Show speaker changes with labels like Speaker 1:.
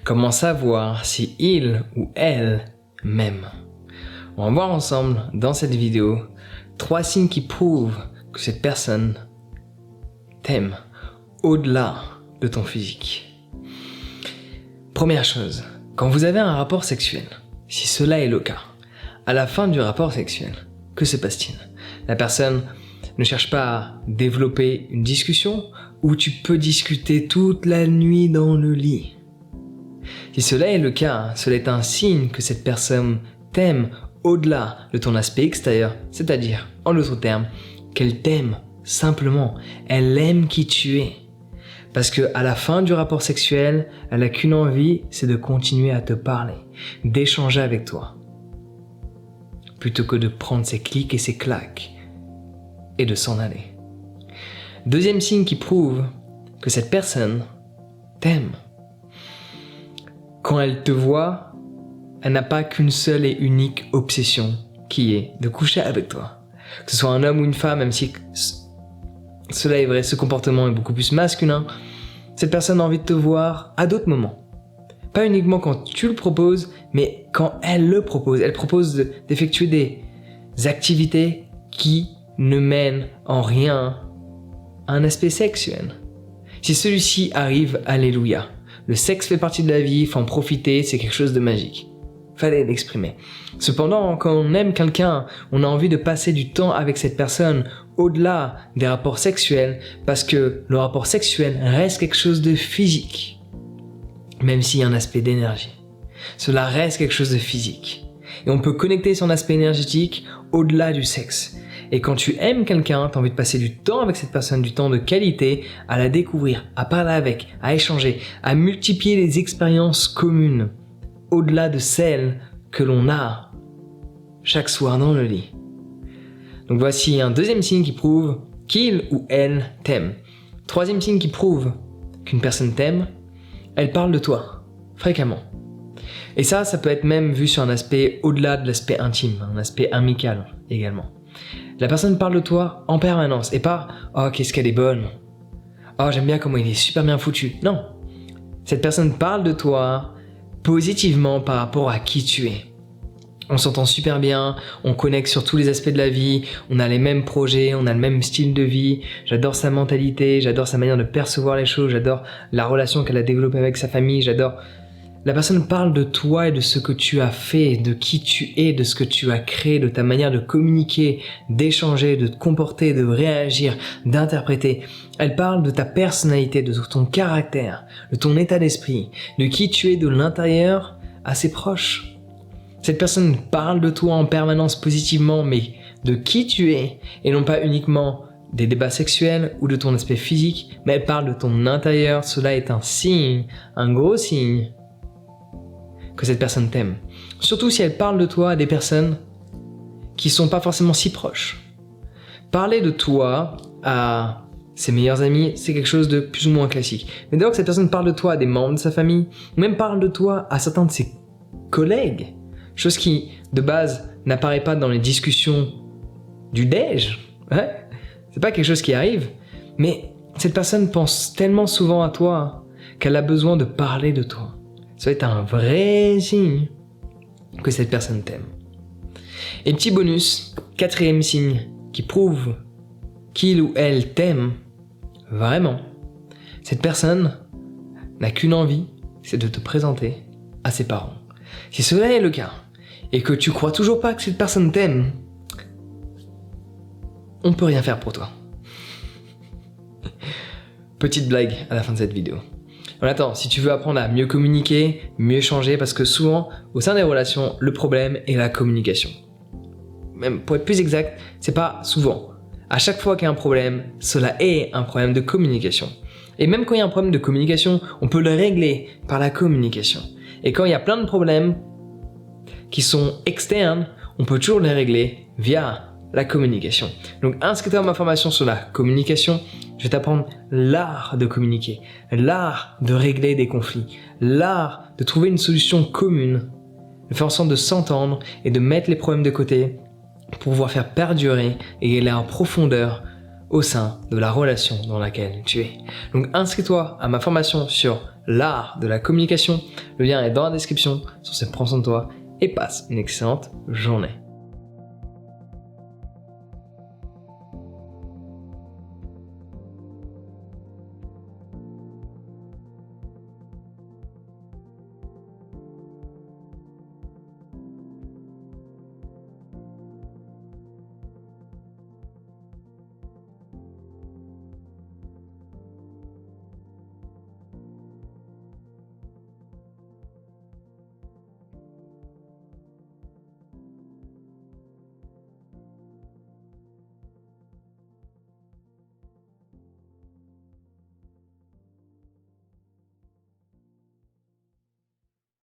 Speaker 1: Comment savoir si il ou elle m'aime? On va voir ensemble dans cette vidéo 3 signes qui prouvent que cette personne t'aime au-delà de ton physique. Première chose, quand vous avez un rapport sexuel, si cela est le cas, à la fin du rapport sexuel, que se passe-t-il? La personne ne cherche pas à développer une discussion où tu peux discuter toute la nuit dans le lit. Si cela est le cas, cela est un signe que cette personne t'aime au-delà de ton aspect extérieur, c'est-à-dire, en d'autres termes, qu'elle t'aime simplement, elle aime qui tu es. Parce que à la fin du rapport sexuel, elle n'a qu'une envie, c'est de continuer à te parler, d'échanger avec toi, plutôt que de prendre ses clics et ses claques et de s'en aller. Deuxième signe qui prouve que cette personne t'aime. Quand elle te voit, elle n'a pas qu'une seule et unique obsession, qui est de coucher avec toi. Que ce soit un homme ou une femme, même si cela est vrai, ce comportement est beaucoup plus masculin, cette personne a envie de te voir à d'autres moments. Pas uniquement quand tu le proposes, mais quand elle le propose. Elle propose d'effectuer des activités qui ne mènent en rien à un aspect sexuel. Si celui-ci arrive, alléluia. Le sexe fait partie de la vie, il faut en profiter, c'est quelque chose de magique. Fallait l'exprimer. Cependant, quand on aime quelqu'un, on a envie de passer du temps avec cette personne au-delà des rapports sexuels, parce que le rapport sexuel reste quelque chose de physique, même s'il y a un aspect d'énergie. Cela reste quelque chose de physique. Et on peut connecter son aspect énergétique au-delà du sexe. Et quand tu aimes quelqu'un, tu as envie de passer du temps avec cette personne, du temps de qualité, à la découvrir, à parler avec, à échanger, à multiplier les expériences communes, au-delà de celles que l'on a chaque soir dans le lit. Donc voici un deuxième signe qui prouve qu'il ou elle t'aime. Troisième signe qui prouve qu'une personne t'aime, elle parle de toi, fréquemment. Et ça peut être même vu sur un aspect au-delà de l'aspect intime, un aspect amical également. La personne parle de toi en permanence et pas « Oh, qu'est-ce qu'elle est bonne !»« Oh, j'aime bien comment il est super bien foutu !» Non, cette personne parle de toi positivement par rapport à qui tu es. On s'entend super bien, on connecte sur tous les aspects de la vie, on a les mêmes projets, on a le même style de vie, j'adore sa mentalité, j'adore sa manière de percevoir les choses, j'adore la relation qu'elle a développée avec sa famille, j'adore... La personne parle de toi et de ce que tu as fait, de qui tu es, de ce que tu as créé, de ta manière de communiquer, d'échanger, de te comporter, de réagir, d'interpréter. Elle parle de ta personnalité, de ton caractère, de ton état d'esprit, de qui tu es de l'intérieur à ses proches. Cette personne parle de toi en permanence positivement, mais de qui tu es, et non pas uniquement des débats sexuels ou de ton aspect physique, mais elle parle de ton intérieur. Cela est un signe, un gros signe, que cette personne t'aime. Surtout si elle parle de toi à des personnes qui sont pas forcément si proches. Parler de toi à ses meilleurs amis, c'est quelque chose de plus ou moins classique. Mais dès lors que cette personne parle de toi à des membres de sa famille, ou même parle de toi à certains de ses collègues, chose qui, de base, n'apparaît pas dans les discussions du déj, ouais, c'est pas quelque chose qui arrive, mais cette personne pense tellement souvent à toi qu'elle a besoin de parler de toi. Ça va être un vrai signe que cette personne t'aime. Et petit bonus, 4e signe qui prouve qu'il ou elle t'aime vraiment. Cette personne n'a qu'une envie, c'est de te présenter à ses parents. Si cela est le cas, et que tu crois toujours pas que cette personne t'aime, on peut rien faire pour toi. Petite blague à la fin de cette vidéo. On attend, si tu veux apprendre à mieux communiquer, mieux échanger, parce que souvent, au sein des relations, le problème est la communication. Même pour être plus exact, c'est pas souvent. À chaque fois qu'il y a un problème, cela est un problème de communication. Et même quand il y a un problème de communication, on peut le régler par la communication. Et quand il y a plein de problèmes qui sont externes, on peut toujours les régler via la communication. Donc inscris-toi à ma formation sur la communication. Je vais t'apprendre l'art de communiquer, l'art de régler des conflits, l'art de trouver une solution commune, de faire en sorte de s'entendre et de mettre les problèmes de côté pour pouvoir faire perdurer et aller en profondeur au sein de la relation dans laquelle tu es. Donc inscris-toi à ma formation sur l'art de la communication. Le lien est dans la description. Sur ce, prends soin de toi et passe une excellente journée.